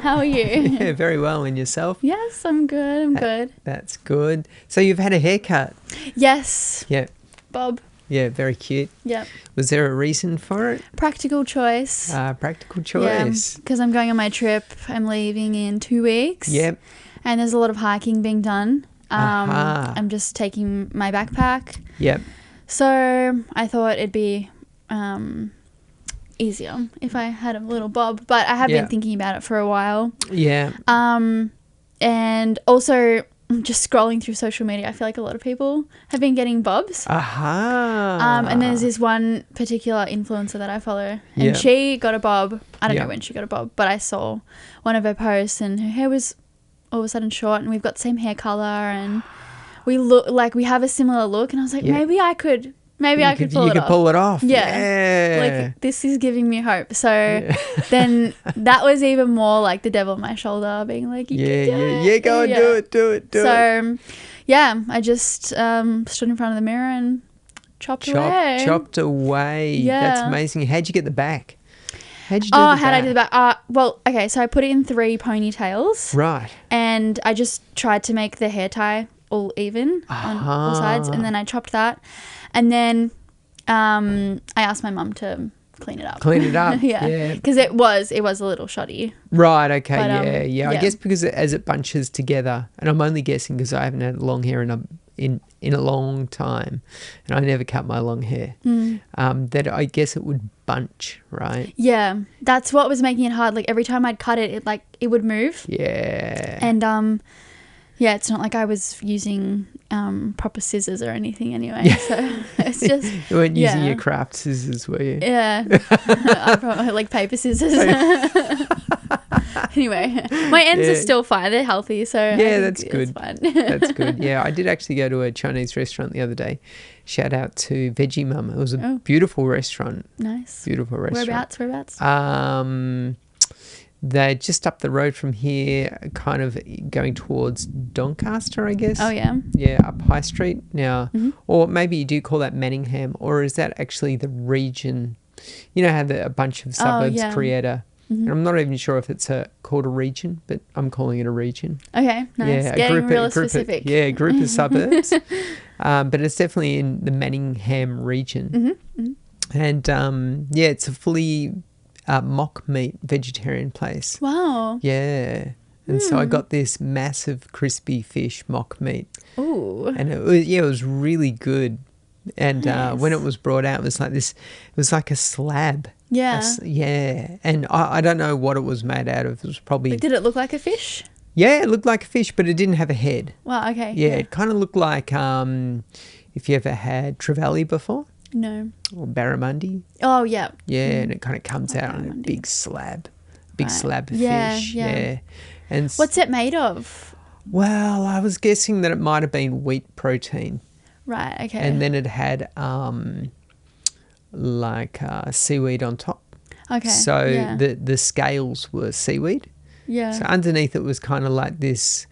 How are you? Yeah, very well. And yourself? Yes, I'm good. I'm good. That's good. So you've had a haircut? Yes. Yeah. Bob. Yeah, very cute. Yep. Was there a reason for it? Practical choice. Practical choice. Because I'm going on my trip. I'm leaving in 2 weeks. Yep. And there's a lot of hiking being done. Aha. I'm just taking my backpack. Yep. So I thought it'd be easier if I had a little bob. But I have been thinking about it for a while. Yeah. And also just scrolling through social media, I feel like a lot of people have been getting bobs. Aha. And there's this one particular influencer that I follow, and Yeah. she got a bob. I don't Yeah. know when she got a bob, but I saw one of her posts, and her hair was all of a sudden short, and we've got the same hair color, and we look like we have a similar look. And I was like, Yeah. maybe I could pull it off. You could pull it off. Yeah. Like, this is giving me hope. So then that was even more like the devil on my shoulder being like, you can do it. Yeah, go and do it. So, yeah, I just stood in front of the mirror and chopped away. Chopped away. Yeah. That's amazing. How'd you get the back? How'd you do How'd I do the back? Well, okay, so I put it in 3 ponytails. Right. And I just tried to make the hair tie all even on all sides. And then I chopped that. And then I asked my mum to clean it up. Clean it up. Yeah. Because it was a little shoddy. Right, okay, But, yeah. I guess because as it bunches together, and I'm only guessing because I haven't had long hair in a long time, and I never cut my long hair, that I guess it would bunch, right? Yeah, that's what was making it hard. Like every time I'd cut it, it would move. Yeah. And yeah, it's not like I was using proper scissors or anything anyway. So it's just You weren't using your craft scissors, were you? Yeah, I probably like paper scissors. Anyway, my ends are still fine. They're healthy, so yeah, that's good. It's fine. That's good. Yeah, I did actually go to a Chinese restaurant the other day. Shout out to Veggie Mum. It was a beautiful restaurant. Nice. Beautiful restaurant. Whereabouts? They're just up the road from here, kind of going towards Doncaster, I guess. Oh, yeah. Yeah, up High Street now. Or maybe you do call that Manningham, or is that actually the region? You know how a bunch of suburbs create a... And I'm not even sure if it's called a region, but I'm calling it a region. Okay, nice. Yeah, Getting real specific. A group of suburbs. But it's definitely in the Manningham region. And, it's a fully... mock meat vegetarian place. Wow. Yeah. And so I got this massive crispy fish mock meat. Ooh. And it was really good. And when it was brought out, it was like a slab. Yeah. Yeah. And I don't know what it was made out of. It was probably... Did it look like a fish? Yeah, it looked like a fish, but it didn't have a head. Wow, okay. Yeah, it kind of looked like if you ever had trevally before. No. Or barramundi. Oh, yeah. Yeah, and it kind of comes out on a big slab of fish. Yeah. And what's it made of? Well, I was guessing that it might have been wheat protein. Right, okay. And then it had seaweed on top. Okay. So the scales were seaweed. Yeah. So underneath it was kind of like this,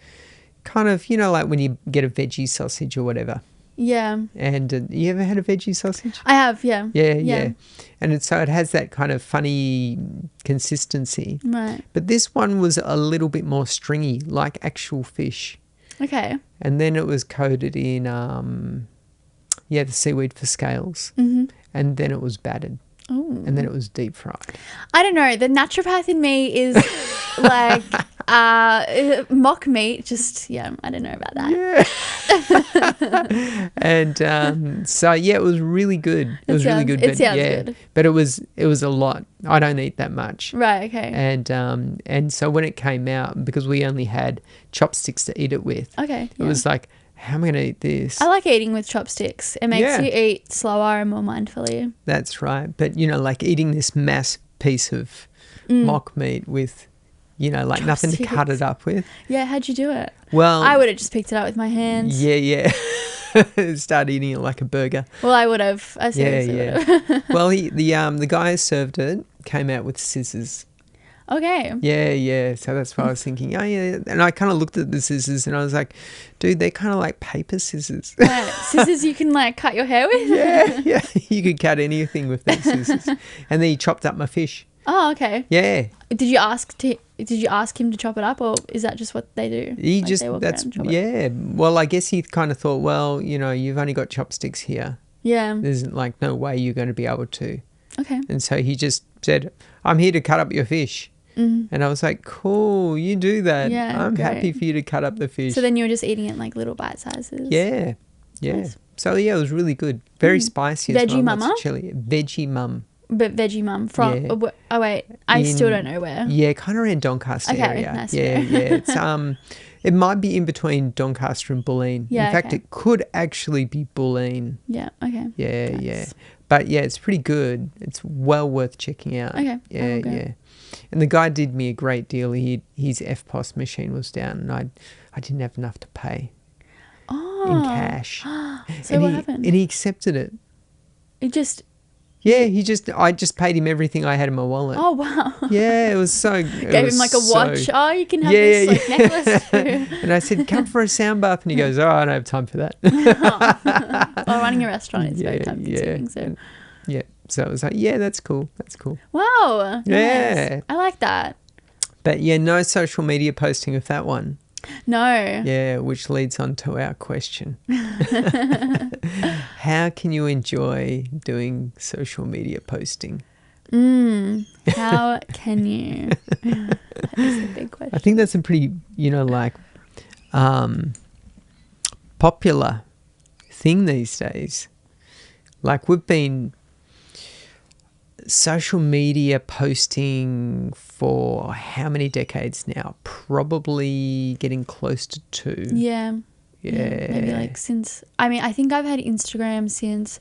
kind of, like when you get a veggie sausage or whatever. Yeah. And you ever had a veggie sausage? I have, yeah. Yeah. And so it has that kind of funny consistency. Right. But this one was a little bit more stringy, like actual fish. Okay. And then it was coated in, the seaweed for scales. And then it was battered. Ooh. And then it was deep fried. I don't know. The naturopath in me is like mock meat. Just, I don't know about that. Yeah. And so, it was really good. It sounds good. But it was a lot. I don't eat that much. Right, okay. And so when it came out, because we only had chopsticks to eat it with, it was like, how am I going to eat this? I like eating with chopsticks. It makes you eat slower and more mindfully. That's right. But, like eating this mass piece of mock meat with, like nothing to cut it up with. Yeah, how'd you do it? Well, I would have just picked it up with my hands. Yeah. Start eating it like a burger. Well, I would have. I seriously would have. Well, the guy who served it came out with scissors. Okay. Yeah. So that's what I was thinking. Oh, yeah. And I kind of looked at the scissors and I was like, dude, they're kind of like paper scissors. Right. Scissors you can like cut your hair with? Yeah. You could cut anything with those scissors. And then he chopped up my fish. Oh, okay. Yeah. Did you ask him to chop it up, or is that just what they do? He Like, just they walk around and chop it? yeah. Well, I guess he kind of thought, well, you've only got chopsticks here. Yeah. There's like no way you're going to be able to. Okay. And so he just said, I'm here to cut up your fish. And I was like, cool, you do that. Yeah, I'm great. happy for you to cut up the fish. So then you were just eating it like little bite sizes. Yeah. Nice. So yeah, it was really good. Very spicy as well. Veggie mama? Lots of chili. Veggie mum. But veggie mum from oh wait, I still don't know where. Yeah, kind of around Doncaster area. Nice. Yeah. It's it might be in between Doncaster and Bulleen. Yeah, in fact, okay. it could actually be Bulleen. Yeah. Okay. Yeah, Nice. yeah. But yeah, it's pretty good. It's well worth checking out. Okay. Yeah, I'll go. yeah. And the guy did me a great deal. His FPOS machine was down, and I didn't have enough to pay in cash. So what happened? And he accepted it. It just. Yeah, I just paid him everything I had in my wallet. Oh wow. Yeah, it was so. Gave him like a watch. Oh, you can have this like necklace too. And I said, come for a sound bath. And he goes, oh, I don't have time for that. Well, running a restaurant is very time consuming. So. Yeah. So I was like, yeah, that's cool. That's cool. Wow. Yeah. Nice. I like that. But yeah, no social media posting of that one. No. Yeah, which leads on to our question. How can you enjoy doing social media posting? How can you? That is a big question. I think that's a pretty, popular thing these days. Like we've been social media posting for how many decades now? Probably getting close to 2. Yeah. Yeah. Maybe like since, I think I've had Instagram since,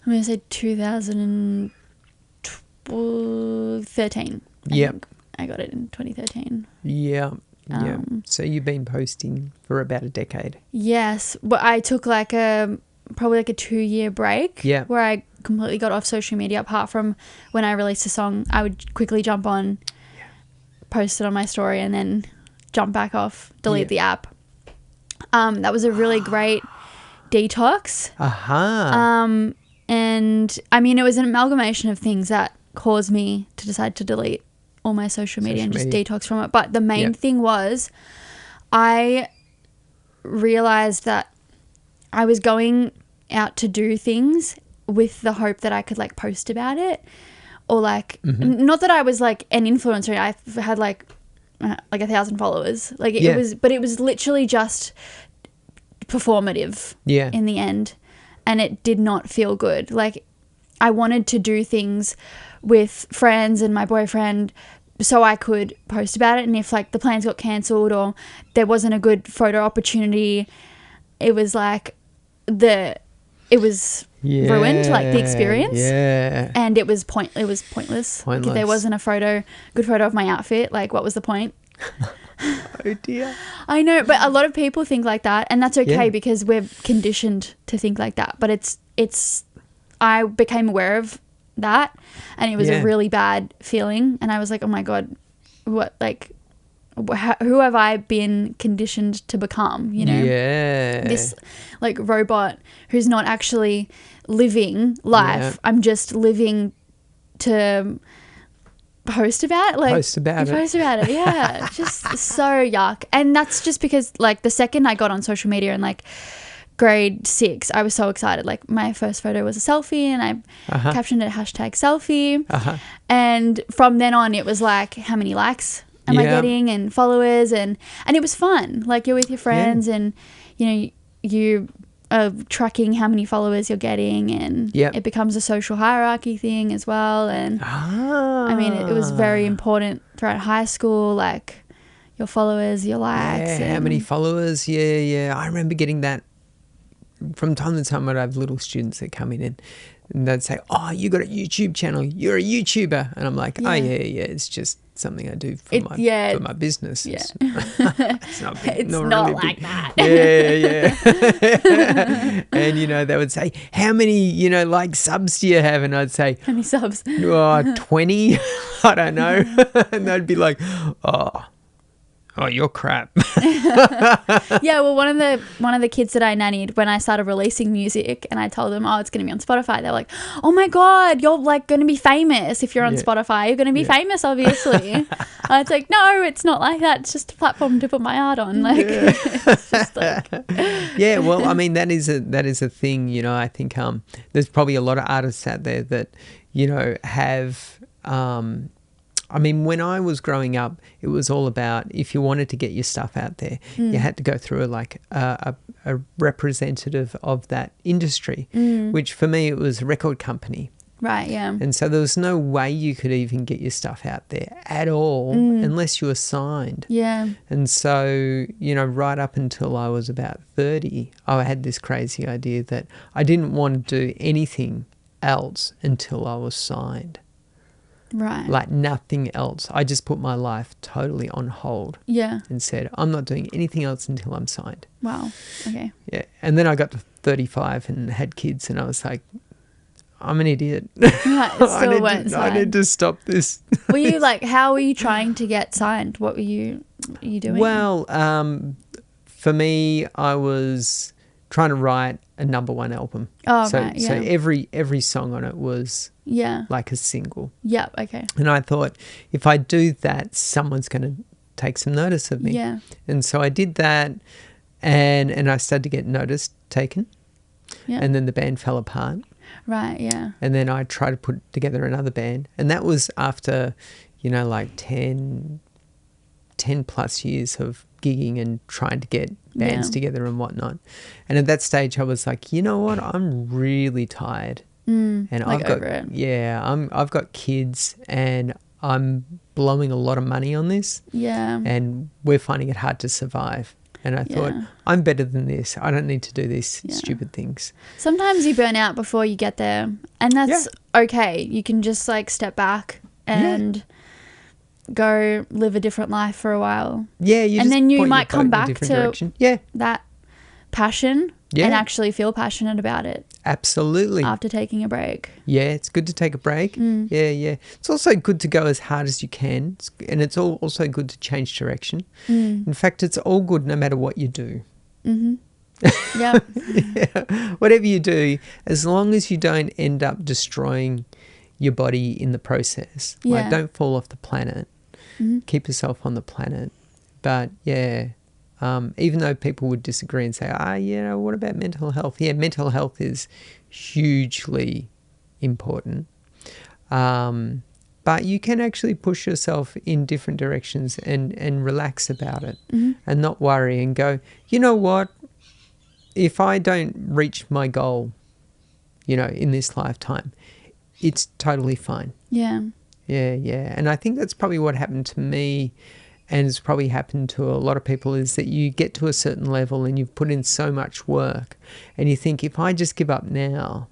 I'm going to say 2013. Yep. I got it in 2013. Yeah. Yeah. So you've been posting for about a decade. Yes. But I took probably a 2-year break. Yeah. Where I completely got off social media, apart from when I released a song, I would quickly jump on, post it on my story, and then jump back off, delete the app. That was a really great detox. And it was an amalgamation of things that caused me to decide to delete all my social media and just detox from it. But the main thing was I realized that I was going out to do things with the hope that I could like post about it, or like not that I was like an influencer. I had like 1,000 followers. Like it was, but it was literally just performative. Yeah. In the end, and it did not feel good. Like I wanted to do things with friends and my boyfriend so I could post about it, and if like the plans got cancelled or there wasn't a good photo opportunity, it was like it was ruined, like the experience. Yeah. And it was pointless. Like, if there wasn't a good photo of my outfit, like what was the point? Oh dear. I know, but a lot of people think like that, and that's okay because we're conditioned to think like that. But it's I became aware of that, and it was a really bad feeling, and I was like, oh my God, what, like, who have I been conditioned to become, this like robot who's not actually living life. I'm just living to post about it. Post about it. Yeah. Just so yuck. And that's just because like the second I got on social media in like grade 6, I was so excited. Like my first photo was a selfie, and I captioned it #selfie. And from then on it was like, how many likes am I getting, and followers, and it was fun. Like you're with your friends and you are tracking how many followers you're getting, and it becomes a social hierarchy thing as well. And it was very important throughout high school, like your followers, your likes. How many followers. I remember getting that from time to time. I'd have little students that come in and they'd say, oh, you got a YouTube channel, you're a YouTuber. And I'm like, oh yeah, it's just something I do for my business. Yeah. It's not big, it's not not really like big. that. Yeah. And they would say, how many like subs do you have? And I'd say, How many subs? 20. I don't know. And they'd be like, oh, oh, you're crap. Yeah, well, one of the kids that I nannied, when I started releasing music and I told them, oh, it's going to be on Spotify, they're like, oh my God, you're like going to be famous if you're on Spotify. You're going to be famous, obviously. And it's like, no, it's not like that. It's just a platform to put my art on. Like, it's just like. Yeah, well, I mean, that is a thing, you know. I think there's probably a lot of artists out there that, you know, have I mean, when I was growing up, it was all about, if you wanted to get your stuff out there, you had to go through like a representative of that industry, which for me, it was a record company. Right, yeah. And so there was no way you could even get your stuff out there at all unless you were signed. Yeah. And so, you know, right up until I was about 30, I had this crazy idea that I didn't want to do anything else until I was signed. Right. Like nothing else. I just put my life totally on hold. Yeah. And said, I'm not doing anything else until I'm signed. Wow. Okay. Yeah. And then I got to 35 and had kids and I was like, I'm an idiot. I need to stop this. Were you like, how were you trying to get signed? What were you doing? Well, for me, I was trying to write a #1 album. Oh, right, yeah. So every song on it was like a single. Yeah, okay. And I thought, if I do that, someone's going to take some notice of me. Yeah. And so I did that, and I started to get notice taken. Yeah. And then the band fell apart. Right, yeah. And then I tried to put together another band. And that was after, you know, like 10 plus years of gigging and trying to get bands together and whatnot. And at that stage I was like, you know what, I'm really tired. And like I've got kids and I'm blowing a lot of money on this. Yeah. And we're finding it hard to survive. And I thought, I'm better than this. I don't need to do these stupid things. Sometimes you burn out before you get there. And that's okay. You can just like step back and go live a different life for a while. Yeah. And then you might come back to that passion and actually feel passionate about it. Absolutely. After taking a break. Yeah, it's good to take a break. Yeah. It's also good to go as hard as you can. And it's also good to change direction. In fact, it's all good no matter what you do. Yep. Whatever you do, as long as you don't end up destroying your body in the process. Like, don't fall off the planet. Keep yourself on the planet. But, even though people would disagree and say, what about mental health? Yeah, mental health is hugely important. But you can actually push yourself in different directions and relax about it and not worry and go, you know what? If I don't reach my goal, you know, in this lifetime, it's totally fine. Yeah. Yeah. And I think that's probably what happened to me. And it's probably happened to a lot of people, is that you get to a certain level and you've put in so much work and you think, if I just give up now,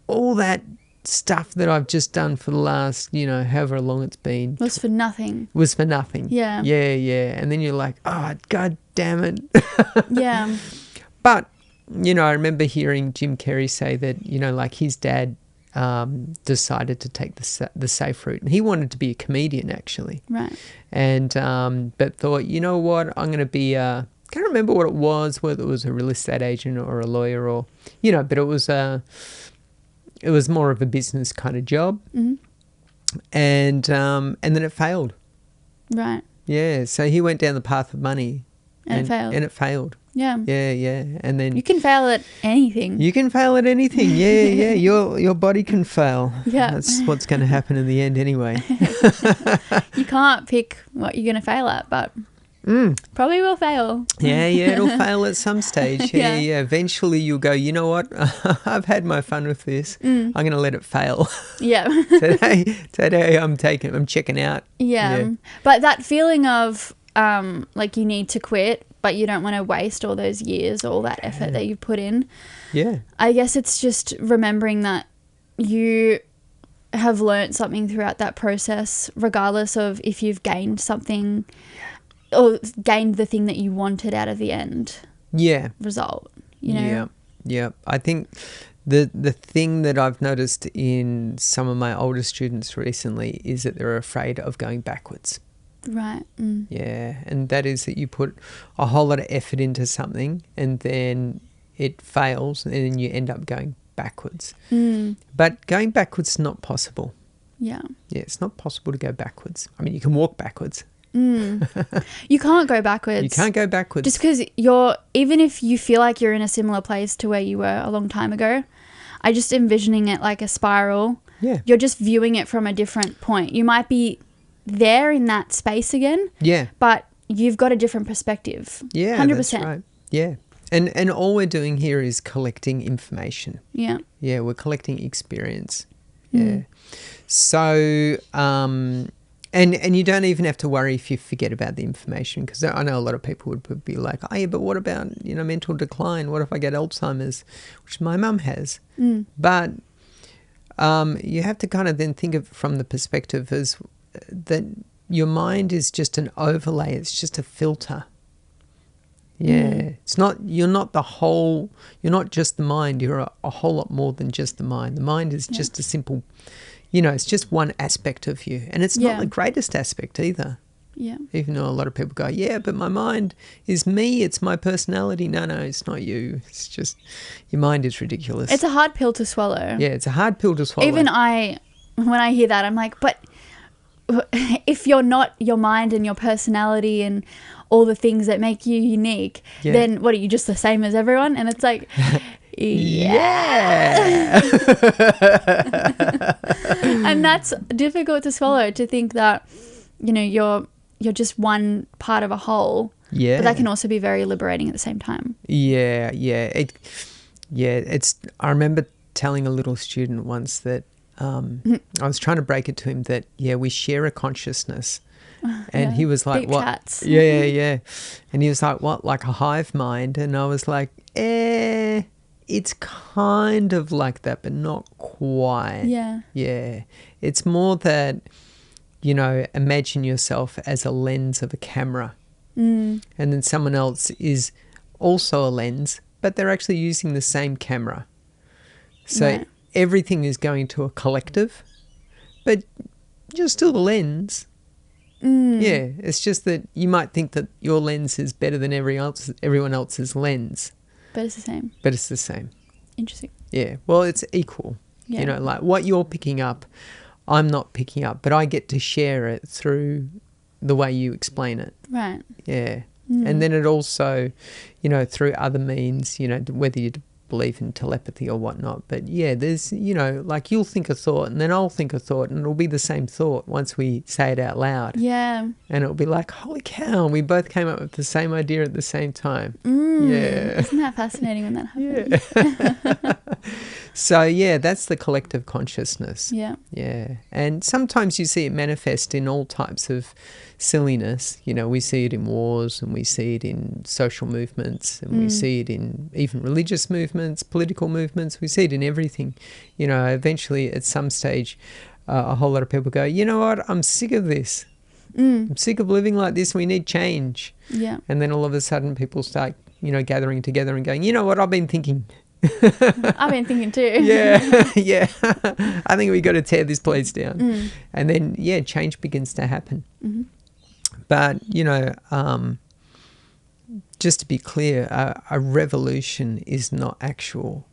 all that stuff that I've just done for the last, you know, however long it's been. Was for nothing. Yeah. Yeah. And then you're like, oh, God damn it. Yeah. But, you know, I remember hearing Jim Carrey say that, you know, like his dad decided to take the safe route, and he wanted to be a comedian actually, right? And but thought, you know what, I'm going to be can't remember what it was, whether it was a real estate agent or a lawyer, or you know, but it was more of a business kind of job. And then it failed, right? Yeah, so he went down the path of money and it failed. Yeah. And then you can fail at anything. Yeah. Your body can fail. Yeah. That's what's going to happen in the end anyway. You can't pick what you're going to fail at, but probably will fail. Yeah, it'll fail at some stage. Yeah. Eventually you'll go, you know what? I've had my fun with this. I'm going to let it fail. Yeah. Today I'm checking out. Yeah. But that feeling of like you need to quit, but you don't want to waste all those years, all that effort that you've put in. Yeah. I guess it's just remembering that you have learnt something throughout that process, regardless of if you've gained something or gained the thing that you wanted out of the end result, you know? Yeah. I think the thing that I've noticed in some of my older students recently is that they're afraid of going backwards. Right. Yeah, and that is that you put a whole lot of effort into something and then it fails and then you end up going backwards. But going backwards is not possible. Yeah. Yeah, it's not possible to go backwards. I mean, you can walk backwards. You can't go backwards. You can't go backwards. Just because even if you feel like you're in a similar place to where you were a long time ago, I just envisioning it like a spiral. Yeah. You're just viewing it from a different point. You might be there in that space again. Yeah. But you've got a different perspective. Yeah, 100%. that's right. Yeah. And all we're doing here is collecting information. Yeah. Yeah, we're collecting experience. Yeah. So, and you don't even have to worry if you forget about the information, because I know a lot of people would be like, oh, yeah, but what about, mental decline? What if I get Alzheimer's, which my mum has? But you have to kind of then think of it from the perspective as that your mind is just an overlay. It's just a filter. Yeah, you're not just the mind. You're a whole lot more than just the mind. The mind is just a simple, it's just one aspect of you. And it's not the greatest aspect either. Yeah. Even though a lot of people go, yeah, but my mind is me. It's my personality. No, it's not you. It's just, your mind is ridiculous. It's a hard pill to swallow. Yeah, it's a hard pill to swallow. Even when I hear that, I'm like, but if you're not your mind and your personality and all the things that make you unique, then what, are you just the same as everyone? And it's like, yeah. And that's difficult to swallow, to think that, you're just one part of a whole. Yeah. But that can also be very liberating at the same time. Yeah. I remember telling a little student once that I was trying to break it to him that, we share a consciousness. And he was like, deep what? Chats. Yeah. And he was like, what, like a hive mind? And I was like, it's kind of like that, but not quite. Yeah. Yeah. It's more that, imagine yourself as a lens of a camera. And then someone else is also a lens, but they're actually using the same camera. So everything is going to a collective, but you're still the lens. Yeah, it's just that you might think that your lens is better than everyone else's lens. But it's the same. Interesting. Yeah, well, it's equal. Yeah. Like what you're picking up, I'm not picking up, but I get to share it through the way you explain it. Right. Yeah. And then it also, through other means, whether you believe in telepathy or whatnot. But yeah, there's, like you'll think a thought and then I'll think a thought and it'll be the same thought once we say it out loud. Yeah. And it'll be like, holy cow, we both came up with the same idea at the same time. Yeah. Isn't that fascinating when that happens? Yeah. So yeah, that's the collective consciousness. Yeah. Yeah. And sometimes you see it manifest in all types of silliness. We see it in wars and we see it in social movements and we see it in even religious movements, political movements. We see it in everything. Eventually at some stage, a whole lot of people go, you know what, I'm sick of this. I'm sick of living like this. We need change. Yeah. And then all of a sudden people start, gathering together and going, you know what, I've been thinking. I've been thinking too. Yeah. I think we got to tear this place down. And then, change begins to happen. But, just to be clear, a revolution is not actual,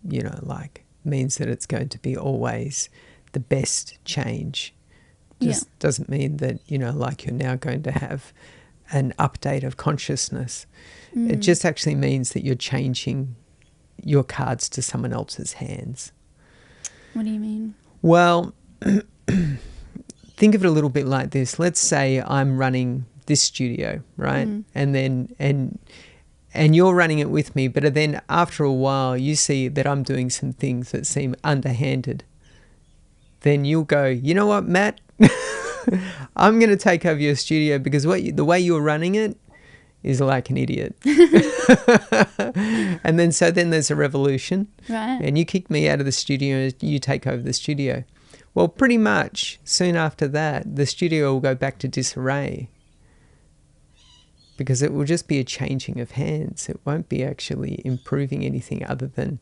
means that it's going to be always the best change. Just doesn't mean that, like you're now going to have an update of consciousness. It just actually means that you're changing your cards to someone else's hands. What do you mean? Well, think of it a little bit like this. Let's say I'm running this studio, right? And you're running it with me, but then after a while you see that I'm doing some things that seem underhanded. Then you'll go, you know what, Matt? I'm going to take over your studio because the way you're running it is like an idiot. And then there's a revolution. Right. And you kick me out of the studio and you take over the studio. Well, pretty much soon after that, the studio will go back to disarray because it will just be a changing of hands. It won't be actually improving anything other than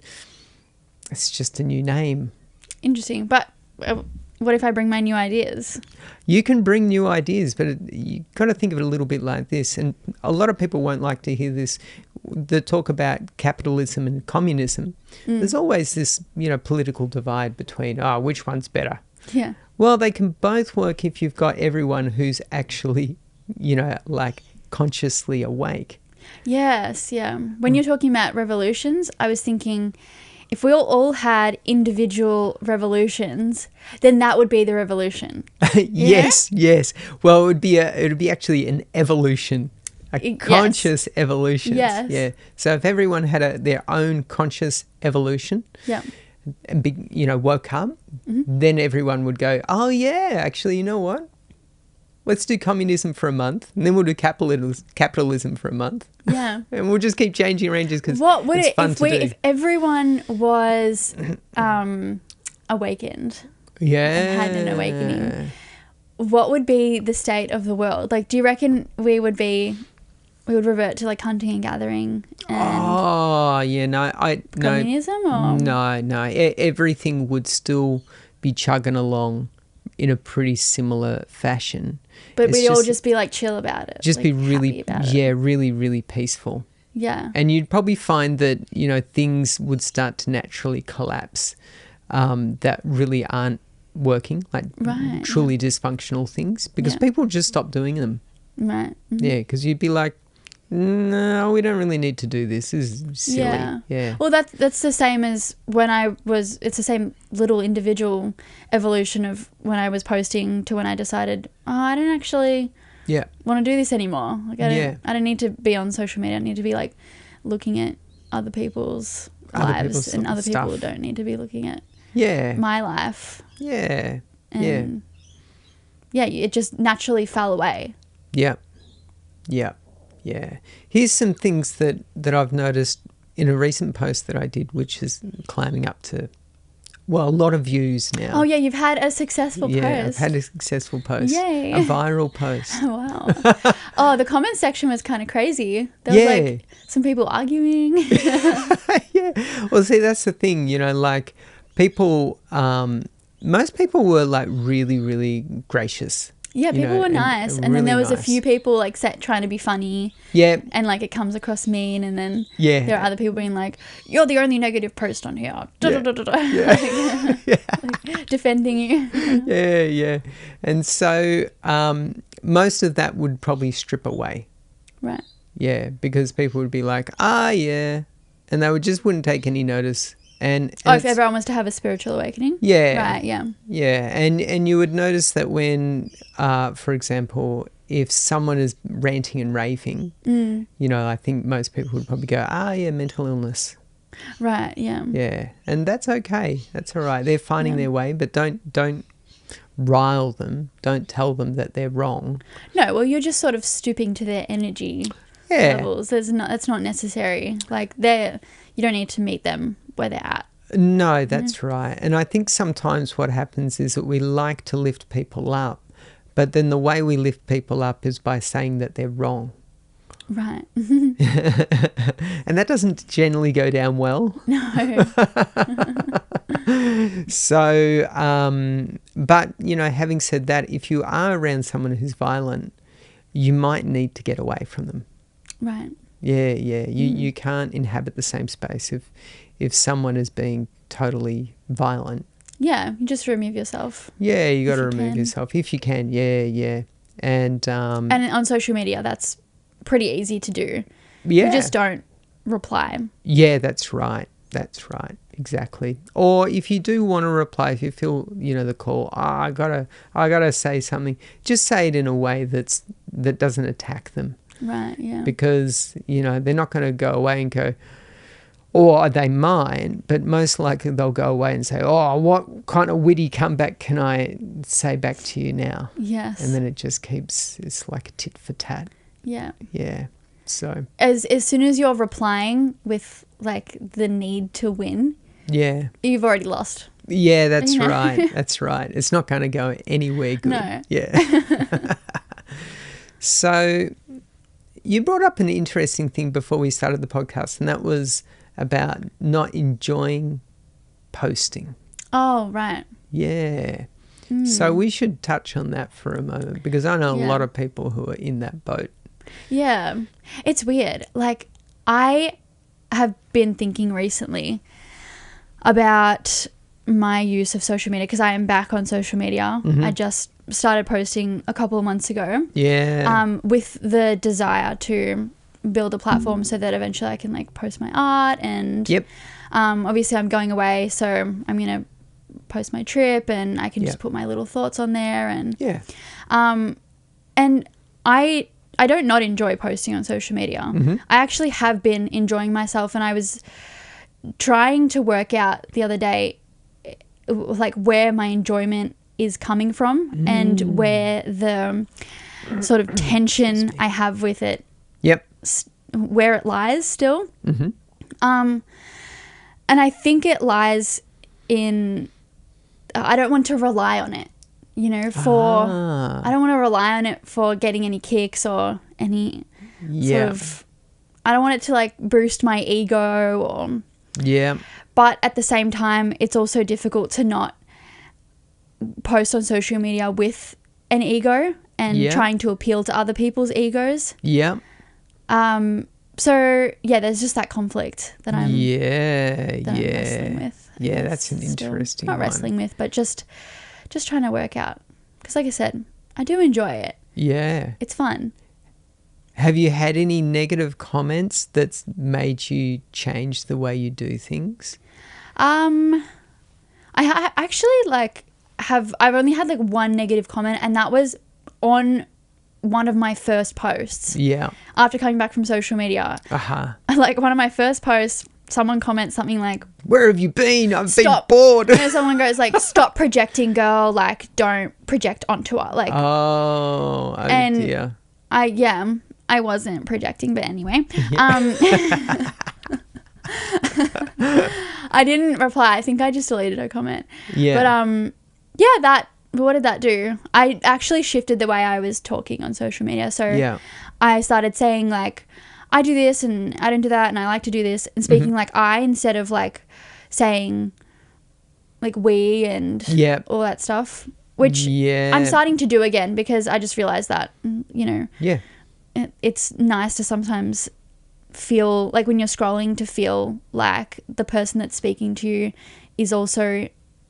it's just a new name. Interesting. But what if I bring my new ideas? You can bring new ideas, but you got to think of it a little bit like this. And a lot of people won't like to hear this. The talk about capitalism and communism. There's always this, political divide between, which one's better? Yeah. Well, they can both work if you've got everyone who's actually, like consciously awake. Yes, yeah. When you're talking about revolutions, I was thinking if we all had individual revolutions, then that would be the revolution. Yes. Well, it would be actually an evolution, a conscious evolution. Yes. Yeah. So if everyone had their own conscious evolution, and woke up, then everyone would go, oh yeah, actually, you know what? Let's do communism for a month, and then we'll do capitalism for a month. Yeah. And we'll just keep changing ranges because it's fun to do. If everyone was awakened and had an awakening, what would be the state of the world? Like, do you reckon we would revert to like hunting and gathering? And communism? Or? No. Everything would still be chugging along in a pretty similar fashion. But we'd all just be like chill about it. Just like, be really, it. really, really peaceful. Yeah. And you'd probably find that, things would start to naturally collapse that really aren't working, like truly dysfunctional things, because people just stop doing them. Right. Mm-hmm. Yeah, because you'd be like, no, we don't really need to do this. This is silly. Yeah. Well, that's the same as it's the same little individual evolution of when I was posting to when I decided, I don't actually want to do this anymore. Like I don't need to be on social media. I need to be like looking at other people's lives, and other people don't need to be looking at my life. Yeah. And it just naturally fell away. Yeah. Here's some things that I've noticed in a recent post that I did, which is climbing up to, a lot of views now. Oh, yeah, you've had a successful post. Yeah, I've had a successful post. Yay. A viral post. Wow. The comment section was kind of crazy. There was like some people arguing. Yeah. Well, see, that's the thing, like people, most people were like really, really gracious. Yeah, people were nice. And then there was a few people like trying to be funny. Yeah. And like it comes across mean, and then there are other people being like, you're the only negative post on here. Like, defending you. Yeah. And so most of that would probably strip away. Right. Yeah, because people would be like, and they wouldn't take any notice. And if everyone was to have a spiritual awakening? Yeah. Right, yeah. Yeah, and you would notice that when, for example, if someone is ranting and raving, I think most people would probably go, mental illness. Right, yeah. Yeah, and that's okay. That's all right. They're finding their way, but don't rile them. Don't tell them that they're wrong. No, well, you're just sort of stooping to their energy levels. That's not necessary. Like, you don't need to meet them where they're at. No, that's right. And I think sometimes what happens is that we like to lift people up, but then the way we lift people up is by saying that they're wrong. Right. And that doesn't generally go down well. No. So, but, having said that, if you are around someone who's violent, you might need to get away from them. Right. Yeah. You can't inhabit the same space if someone is being totally violent. Yeah, you just remove yourself. Yeah, you got to remove yourself if you can. Yeah. And on social media, that's pretty easy to do. Yeah. You just don't reply. Yeah, that's right. Exactly. Or if you do want to reply, if you feel, the call, I gotta say something, just say it in a way that doesn't attack them. Right, yeah. Because, they're not going to go away and go, or they might, but most likely they'll go away and say, what kind of witty comeback can I say back to you now? Yes. And then it's like a tit for tat. Yeah. Yeah. So as soon as you're replying with like the need to win, you've already lost. Yeah, that's right. That's right. It's not going to go anywhere good. No. Yeah. So you brought up an interesting thing before we started the podcast, and that was about not enjoying posting. Oh, right. Yeah. So we should touch on that for a moment, because I know a lot of people who are in that boat. Yeah. It's weird. Like, I have been thinking recently about my use of social media, because I am back on social media. I just started posting a couple of months ago. Yeah. With the desire to build a platform so that eventually I can like post my art, and obviously I'm going away, so I'm going to post my trip, and I can just put my little thoughts on there, and and I don't not enjoy posting on social media. I actually have been enjoying myself, and I was trying to work out the other day like where my enjoyment is coming from and where the sort of tension I have with it, where it lies still. And I think it lies in, I don't want to rely on it, you know, for, I don't want to rely on it for getting any kicks or any sort of, I don't want it to like boost my ego or, but at the same time, it's also difficult to not post on social media with an ego and trying to appeal to other people's egos. So there's just that conflict that I'm wrestling with. That's an interesting not one. Wrestling with, but just trying to work out, because like I said, I do enjoy it. It's fun. Have you had any negative comments that's made you change the way you do things? I actually I've only had like one negative comment, and that was on one of my first posts. After coming back from social media. Like one of my first posts, someone comments something like, "Where have you been? I've been bored." You know, someone goes like, "Stop projecting, girl. Like, don't project onto her." Like, oh dear. I wasn't projecting, but anyway. I didn't reply. I think I just deleted her comment. But what did that do? I actually shifted the way I was talking on social media. So I started saying like, I do this and I don't do that, and I like to do this, and speaking like I, instead of like saying like we and all that stuff, which I'm starting to do again, because I just realized that, you know, it's nice to sometimes feel like, when you're scrolling, to feel like the person that's speaking to you is also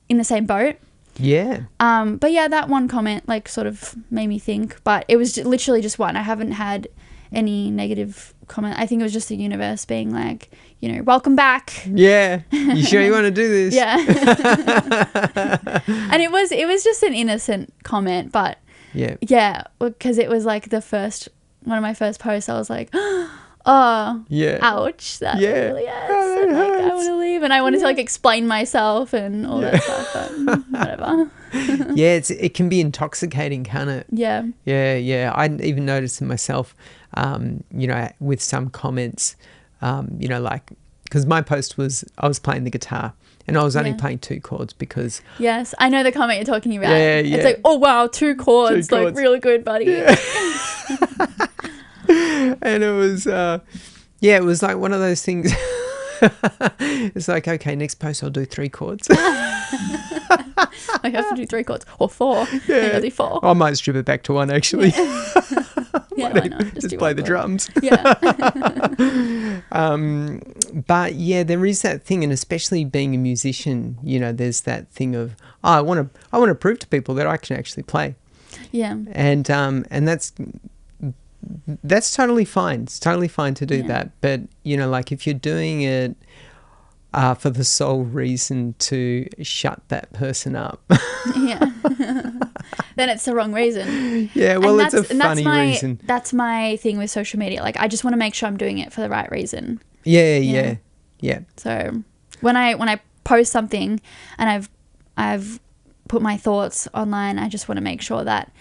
in the same boat. But that one comment like sort of made me think, but it was literally just one. I haven't had any negative comment. I think it was just the universe being like, you know, welcome back. You sure you want to do this? And it was just an innocent comment, but because it was like one of my first posts. I was like, ouch, that really hurts. And, like, I want to leave, and I wanted to like explain myself and all that stuff, but whatever. It can be intoxicating, can't it? I even noticed in myself, you know, with some comments, you know, like, because my post was, I was playing the guitar and I was only playing 2 chords because... Yes, I know the comment you're talking about. It's like, oh wow, 2 chords, like really good, buddy. And it was, it was like one of those things. It's like, okay, next post I'll do 3 chords. I have to do 3 chords or 4. Maybe I'll do 4. I might strip it back to 1 actually. Why not? Just play the drums. But there is that thing, and especially being a musician, you know, there's that thing of, I want to prove to people that I can actually play. And that's totally fine. It's totally fine to do that. But, you know, like if you're doing it for the sole reason to shut that person up. Then it's the wrong reason. It's a funny reason. That's my thing with social media. Like, I just want to make sure I'm doing it for the right reason. So when I post something and I've put my thoughts online, I just want to make sure that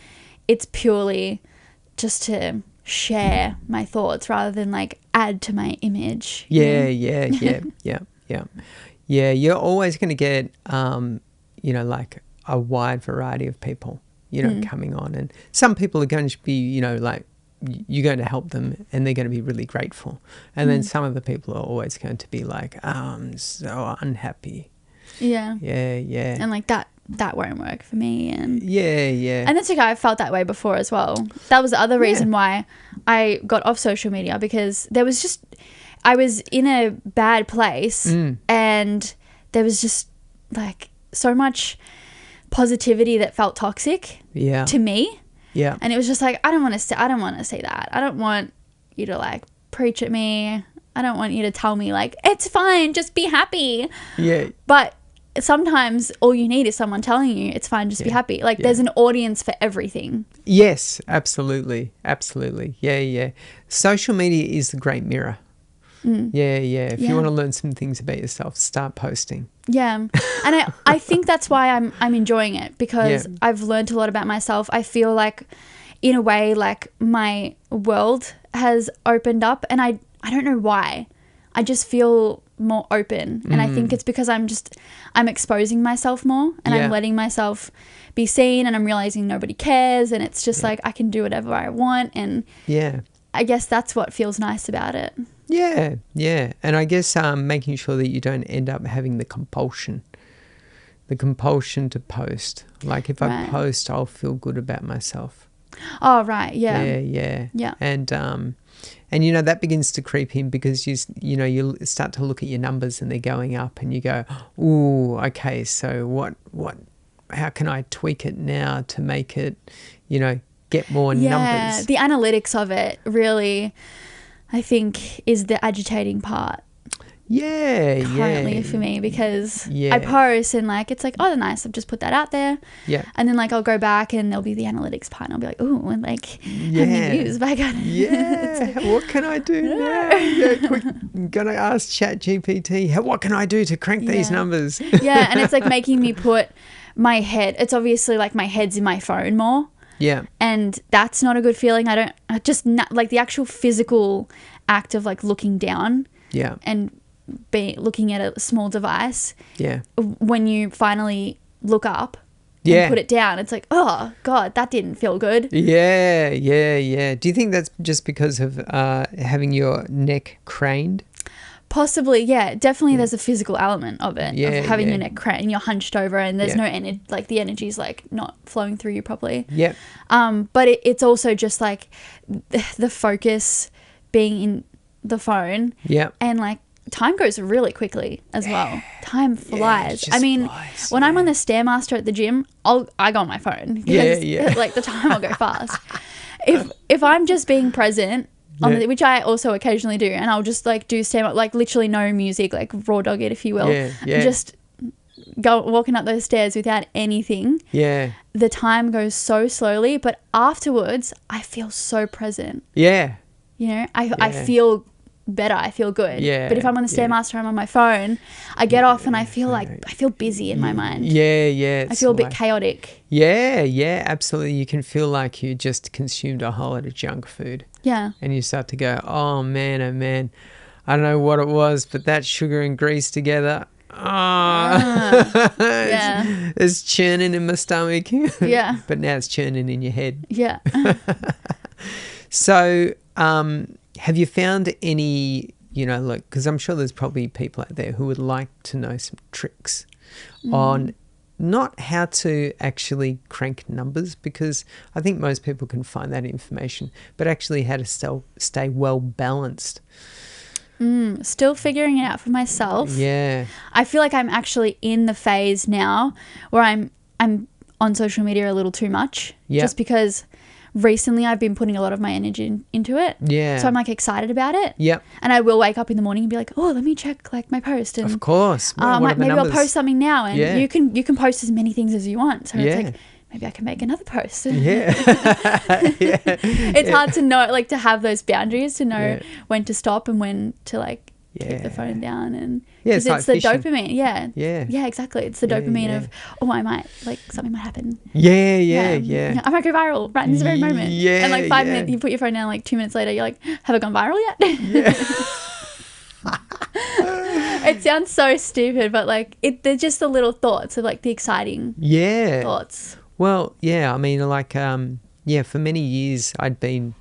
it's purely just to share my thoughts rather than like add to my image. You're always going to get, you know, like a wide variety of people, you know, coming on, and some people are going to be, you know, like you're going to help them and they're going to be really grateful, and then some of the people are always going to be like, I'm so unhappy. And like that won't work for me. And yeah. And that's okay. I've felt that way before as well. That was the other reason why I got off social media, because I was in a bad place and there was just like so much positivity that felt toxic to me. Yeah. And it was just like, I don't want to say that. I don't want you to like preach at me. I don't want you to tell me like, it's fine, just be happy. Yeah. But sometimes all you need is someone telling you it's fine, just be happy. Like there's an audience for everything. Yes, absolutely. Absolutely. Yeah. Social media is the great mirror. Yeah. If you want to learn some things about yourself, start posting. Yeah. And I think that's why I'm enjoying it, because I've learned a lot about myself. I feel like in a way like my world has opened up, and I don't know why. I just feel more open, and I think it's because I'm exposing myself more, and I'm letting myself be seen, and I'm realizing nobody cares, and it's just like I can do whatever I want, and I guess that's what feels nice about it. Yeah. And I guess making sure that you don't end up having the compulsion to post. Like if I post, I'll feel good about myself. Oh, right. Yeah. And you know, that begins to creep in, because you start to look at your numbers and they're going up, and you go, ooh, okay, so how can I tweak it now to make it, get more numbers? Yeah, the analytics of it really, I think, is the agitating part. Currently for me, because I post and like it's like, oh, nice, I've just put that out there, and then like I'll go back and there'll be the analytics part, and I'll be like, oh, and like how many views have I got? Like, what can I do now? Quick, gonna ask ChatGPT, what can I do to crank these numbers? And it's like making me put my head, it's obviously like my head's in my phone more, and that's not a good feeling. Like the actual physical act of like looking down and looking at a small device, when you finally look up and put it down, it's like, oh God, that didn't feel good. Do you think that's just because of having your neck craned? Possibly, definitely. There's a physical element of it, of having your neck craned and you're hunched over, and there's no energy, like the energy's like not flowing through you properly. But it's also just like the focus being in the phone, and like time goes really quickly as well. Time flies. I mean, when I'm on the Stairmaster at the gym, I go on my phone, because like the time will go fast. If I'm just being present, which I also occasionally do, and I'll just like do Stairmaster, like literally no music, like raw dog it, if you will, just walking up those stairs without anything. The time goes so slowly, but afterwards I feel so present. I feel better, I feel good. But if I'm on the Stairmaster, I'm on my phone, I get off and I feel busy in my mind. I feel a bit chaotic. Absolutely. You can feel like you just consumed a whole lot of junk food. And you start to go, oh man, I don't know what it was, but that sugar and grease together, it's churning in my stomach. But now it's churning in your head. So have you found any, because I'm sure there's probably people out there who would like to know some tricks on not how to actually crank numbers, because I think most people can find that information, but actually how to stay well balanced. Still figuring it out for myself. I feel like I'm actually in the phase now where I'm on social media a little too much, just because recently I've been putting a lot of my energy into it. So I'm like excited about it. And I will wake up in the morning and be like, oh, let me check like my post. And of course. Maybe I'll post something now, and you can post as many things as you want. So it's like, maybe I can make another post. It's hard to know, like to have those boundaries, to know when to stop and when to like keep the phone down, and because it's the dopamine. Exactly. It's the dopamine of, oh, I might, like something might happen. I might go viral right in this very moment. And like 5 minutes, you put your phone down, like 2 minutes later, you're like, have I gone viral yet? It sounds so stupid, but like they're just the little thoughts of like the exciting thoughts. Well, I mean, like, for many years I'd been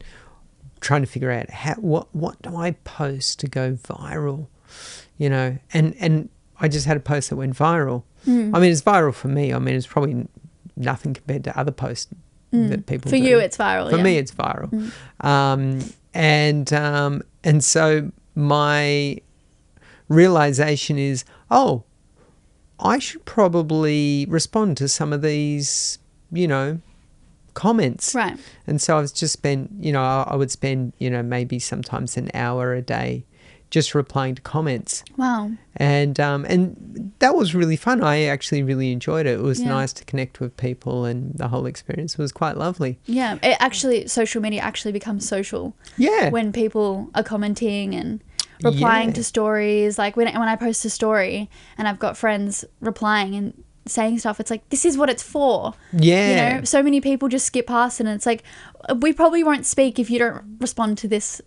trying to figure out what do I post to go viral, and I just had a post that went viral, I mean, it's viral for me. I mean, it's probably nothing compared to other posts that people do. For you, it's viral. For me, it's viral. And so my realization is, oh, I should probably respond to some of these, comments. Right. And so I've just spent, I would spend, maybe sometimes an hour a day just replying to comments. Wow. And that was really fun. I actually really enjoyed it. It was nice to connect with people, and the whole experience was quite lovely. Yeah. Social media actually becomes social. Yeah. When people are commenting and replying to stories. Like when I post a story and I've got friends replying and saying stuff, it's like, this is what it's for. Yeah. So many people just skip past, and it's like, we probably won't speak if you don't respond to this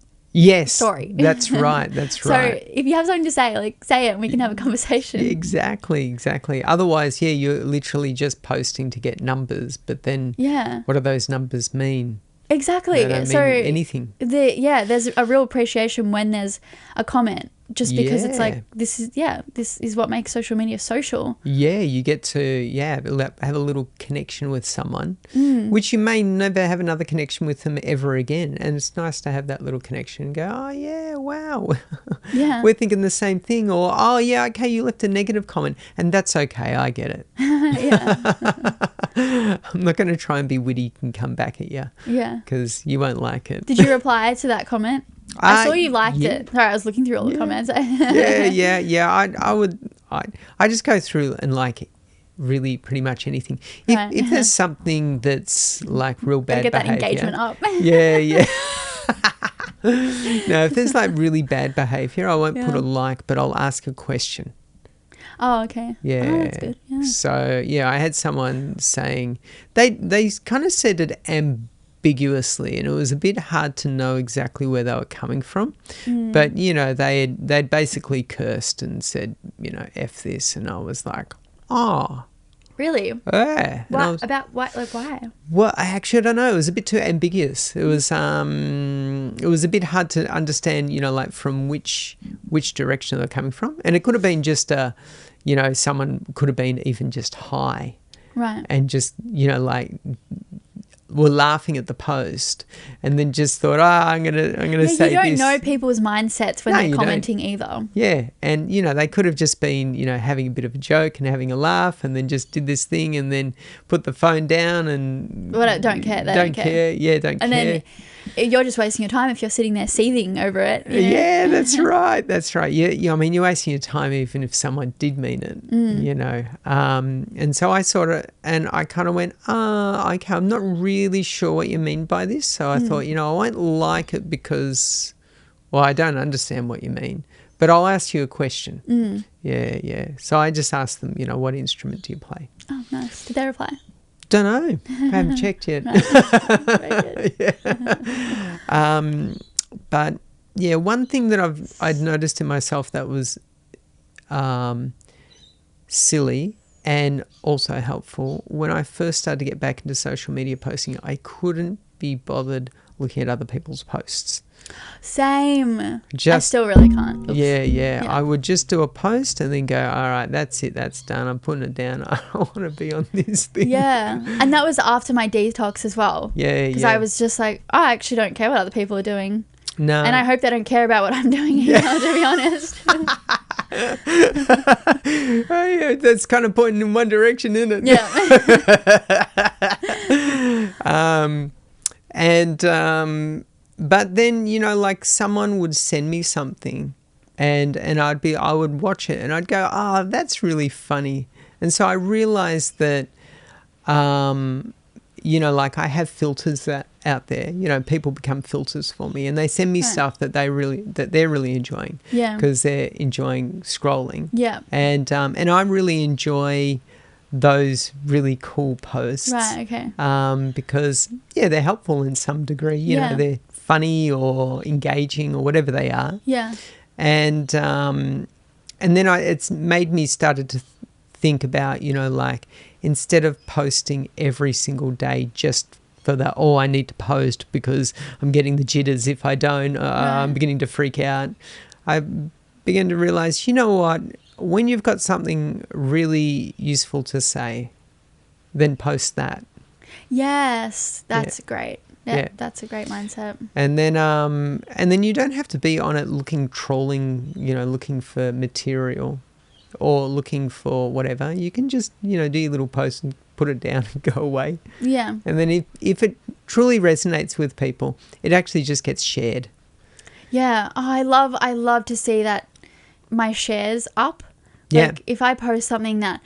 story. That's right. That's right. So if you have something to say, like, say it and we can have a conversation. Exactly. Otherwise, you're literally just posting to get numbers, but then what do those numbers mean? Exactly. They don't mean anything. There's a real appreciation when there's a comment, just because it's like, this is what makes social media social. Yeah, you get to have a little connection with someone, which you may never have another connection with them ever again. And it's nice to have that little connection and go, oh yeah, wow, we're thinking the same thing. Or, oh yeah, okay, you left a negative comment, and that's okay, I get it. I'm not going to try and be witty and come back at you. Yeah. Because you won't like it. Did you reply to that comment? I saw you liked it. Sorry, I was looking through all the comments. I just go through and like really pretty much anything. If there's something that's like real bad behavior. Get that engagement up. Yeah. No, if there's like really bad behavior, I won't put a like, but I'll ask a question. Oh, okay. Yeah. Oh, that's good. Yeah. So, I had someone saying, they kind of said it ambiguously, and it was a bit hard to know exactly where they were coming from. But, they'd basically cursed and said, F this. And I was like, oh. Really? Yeah. What? About what? Like, why? Well, I don't know. It was a bit too ambiguous. It was a bit hard to understand, like from which direction they're coming from. And it could have been just someone could have been even just high. Right. And just, like were laughing at the post and then just thought, I'm gonna say this. You don't know people's mindsets when they're commenting either. Yeah. And, they could have just been, having a bit of a joke and having a laugh, and then just did this thing and then put the phone down and... Well, don't care. They don't care. Yeah, don't care. And then you're just wasting your time if you're sitting there seething over it. Yeah, that's right. That's right. Yeah, I mean, you're wasting your time even if someone did mean it, And so I I kind of went, okay, I'm not really sure what you mean by this. So I thought, I won't like it because, I don't understand what you mean. But I'll ask you a question. Yeah. So I just asked them, what instrument do you play? Oh, nice. Did they reply? Don't know. I haven't checked yet. But one thing that I'd noticed in myself that was silly and also helpful, when I first started to get back into social media posting, I couldn't be bothered looking at other people's posts. Same. I still really can't. Oops. Yeah. I would just do a post and then go, all right, that's it, that's done. I'm putting it down. I don't want to be on this thing. Yeah. And that was after my detox as well. Yeah. Because I was just like, I actually don't care what other people are doing. No. And I hope they don't care about what I'm doing either, to be honest. That's kind of pointing in one direction, isn't it? Yeah. But then, like someone would send me something and I would watch it and I'd go, oh, that's really funny. And so I realized that, like I have filters out there, people become filters for me and they send me stuff that they're really enjoying. Yeah. Because they're enjoying scrolling. Yeah. And I really enjoy those really cool posts. Right, okay. Because, they're helpful in some degree. You know, they're funny or engaging or whatever they are. Yeah. And then it's made me started to think about, like instead of posting every single day just for that, I need to post because I'm getting the jitters if I don't, I'm beginning to freak out. I began to realize, you know what, when you've got something really useful to say, then post that. Yes, that's great. Yeah, that's a great mindset. And then you don't have to be on it trawling, looking for material or looking for whatever. You can just, do your little post and put it down and go away. Yeah. And then if it truly resonates with people, it actually just gets shared. Yeah. Oh, I love to see that my shares up. Like if I post something that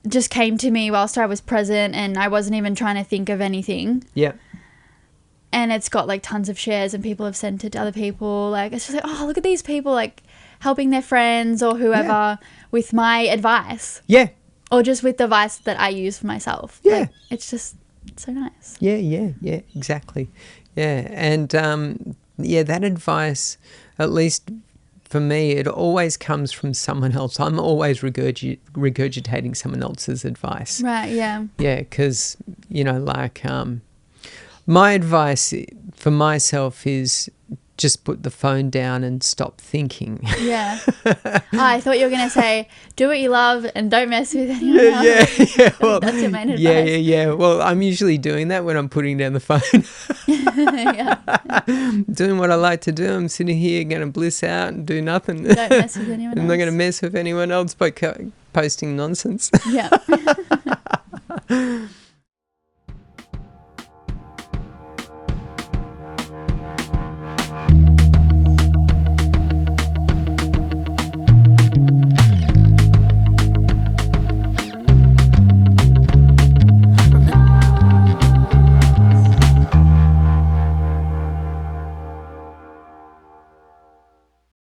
just came to me whilst I was present and I wasn't even trying to think of anything. Yeah. And it's got like tons of shares and people have sent it to other people. Like it's just like, oh, look at these people like helping their friends or whoever with my advice. Yeah. Or just with the advice that I use for myself. Yeah. Like, it's just so nice. Yeah, exactly. Yeah. And that advice, at least for me, it always comes from someone else. I'm always regurgitating someone else's advice. Right, yeah. Yeah, because, my advice for myself is just put the phone down and stop thinking. Yeah. I thought you were going to say, do what you love and don't mess with anyone else. Yeah. Well, that's your main advice. Yeah. Well, I'm usually doing that when I'm putting down the phone. Doing what I like to do. I'm sitting here going to bliss out and do nothing. Don't mess with anyone else. I'm not going to mess with anyone else by posting nonsense. Yeah.